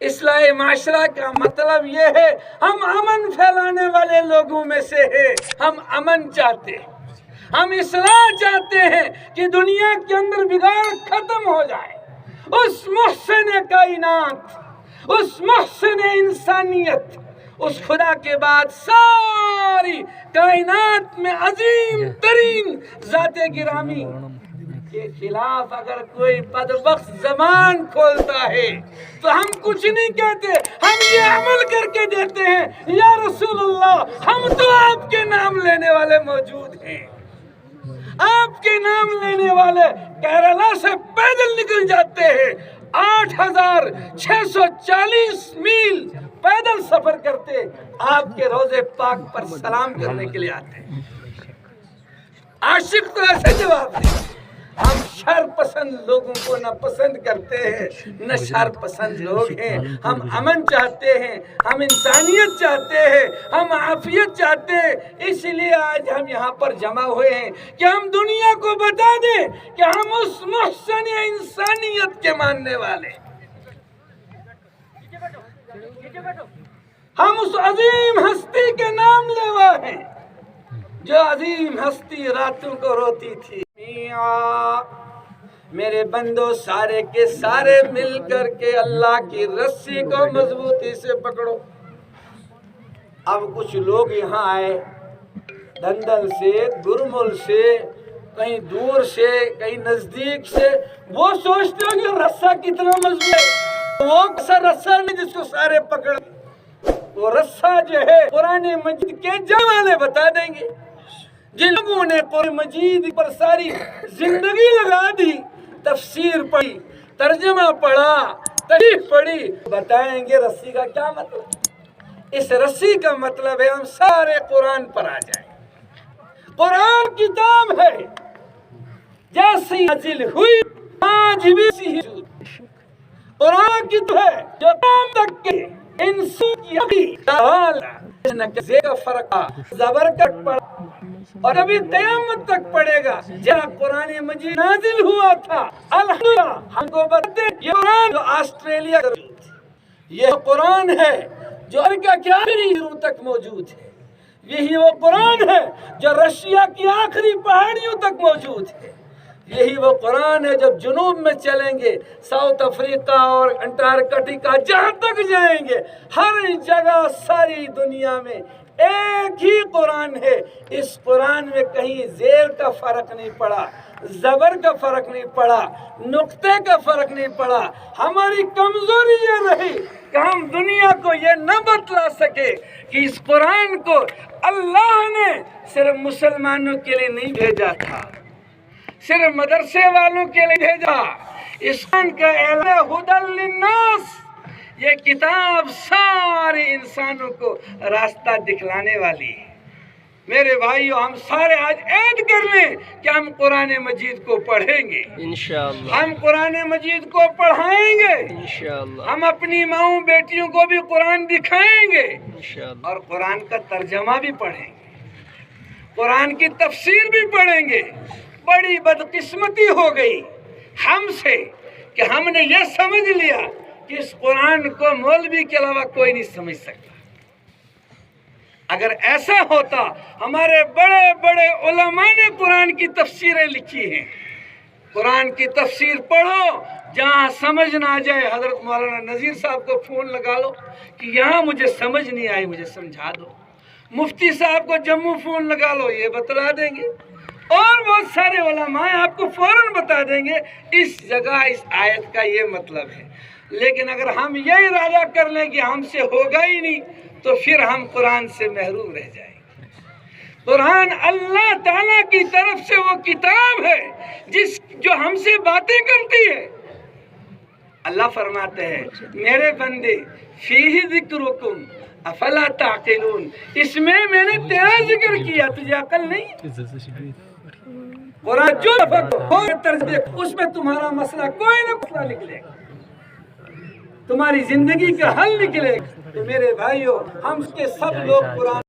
اصلاح معاشرہ کا مطلب یہ ہے ہم امن پھیلانے والے لوگوں میں سے ہیں. ہم امن چاہتے ہیں, ہم اصلاح چاہتے ہیں کہ دنیا کے اندر بگاڑ ختم ہو جائے. اس محسن کائنات, اس محسن انسانیت, اس خدا کے بعد ساری کائنات میں عظیم ترین ذات گرامی کے خلاف اگر کوئی بدبخت زبان کھولتا ہے تو ہم کچھ نہیں کہتے, ہم یہ عمل کر کے دیتے ہیں, یا رسول اللہ ہم تو آپ کے نام لینے والے موجود ہیں. آپ کے نام لینے والے کیرلا سے پیدل نکل جاتے ہیں, 8640 میل پیدل سفر کرتے آپ کے روضے پاک پر سلام کرنے کے لیے آتے ہیں. عاشق تو ایسے جواب دیں. ہم شر پسند لوگوں کو نہ پسند کرتے ہیں نہ شر پسند لوگ ہیں. ہم امن چاہتے ہیں, ہم انسانیت چاہتے ہیں, ہم عافیت چاہتے ہیں. اس لیے آج ہم یہاں پر جمع ہوئے ہیں کہ ہم دنیا کو بتا دیں کہ ہم اس محسن انسانیت کے ماننے والے, ہم اس عظیم ہستی کے نام لیوا ہیں جو عظیم ہستی راتوں کو روتی تھی. میرے بندو سارے کے سارے مل کر کے اللہ کی رسی کو مضبوطی سے پکڑو. اب کچھ لوگ یہاں آئے دندل سے, گرمل سے, کہیں دور سے, کہیں نزدیک سے, وہ سوچتے ہو کہ رسہ کتنا مضبوط ہے. وہ ایسا رسہ نہیں جس کو سارے پکڑ, وہ رسہ جو ہے قرآن مجید کے جوالے بتا دیں گے. جن لوگوں نے قرآن مجید پر ساری زندگی لگا دی, تفسیر پڑھی, ترجمہ پڑھا, تشریح پڑھی, بتائیں گے رسی کا کیا مطلب. اس رسی کا مطلب ہے ہم سارے قرآن پر آ جائیں. قرآن کتاب ہے جیسی نازل ہوئی آج بھی سی قرآن کتاب ہے جو قیامت تک کے انسان کی کا فرق زبر کٹ پڑا اور ابھی قیامت تک پڑے گا. جب قرآن مجید نازل ہوا تھا الحمدللہ ہم کو بتاتے یہ قرآن جو آسٹریلیا کا یہ قرآن ہے جو امریکہ کے آخری سروں تک موجود ہے. یہی وہ قرآن ہے جو رشیا کی آخری پہاڑیوں تک موجود ہے. یہی وہ قرآن ہے جب جنوب میں چلیں گے, ساؤتھ افریقہ اور انٹارکٹیکا جہاں تک جائیں گے, ہر جگہ ساری دنیا میں ایک ہی قرآن ہے. اس قرآن میں کہیں زیر کا فرق نہیں پڑا, زبر کا فرق نہیں پڑا, نقطے کا فرق نہیں پڑا. ہماری کمزوری یہ رہی کہ ہم دنیا کو یہ نہ بتلا سکے کہ اس قرآن کو اللہ نے صرف مسلمانوں کے لیے نہیں بھیجا تھا, صرف مدرسے والوں کے لیے بھیجا. اس قرآن کا اعلان ہدی للناس, یہ کتاب سارے انسانوں کو راستہ دکھلانے والی ہے. میرے بھائیو ہم سارے آج عہد کر لیں کہ ہم قرآن مجید کو پڑھیں گے انشاءاللہ, ہم قرآن مجید کو پڑھائیں گے انشاءاللہ, ہم اپنی ماؤں بیٹیوں کو بھی قرآن دکھائیں گے انشاءاللہ, اور قرآن کا ترجمہ بھی پڑھیں گے, قرآن کی تفسیر بھی پڑھیں گے. بڑی بدقسمتی ہو گئی ہم سے کہ ہم نے یہ سمجھ لیا کہ اس قرآن کو مولوی کے علاوہ کوئی نہیں سمجھ سکتا. اگر ایسا ہوتا, ہمارے بڑے بڑے علماء نے قرآن کی تفسیریں لکھی ہیں. قرآن کی تفسیر پڑھو, جہاں سمجھ نہ آ جائے حضرت مولانا نذیر صاحب کو فون لگا لو کہ یہاں مجھے سمجھ نہیں آئی, مجھے سمجھا دو. مفتی صاحب کو جموں فون لگا لو, یہ بتلا دیں گے. اور بہت سارے علماء آپ کو فوراً بتا دیں گے اس جگہ اس آیت کا یہ مطلب ہے. لیکن اگر ہم یہ ارادہ کر لیں کہ ہم سے ہوگا ہی نہیں تو پھر ہم قرآن سے محروم رہ جائیں گے. قرآن اللہ تعالیٰ کی طرف سے وہ کتاب ہے جو ہم سے باتیں کرتی ہے. اللہ فرماتے ہیں میرے بندے فیہ ذکرکم افلا تعقلون, اس میں نے تیرا ذکر کیا, تجھے عقل نہیں. قرآن جو اس میں تمہارا مسئلہ کوئی نہ مسئلہ نکلے گا, تمہاری زندگی کا حل نکلے گا. تو میرے بھائیو ہم کے سب لوگ قرآن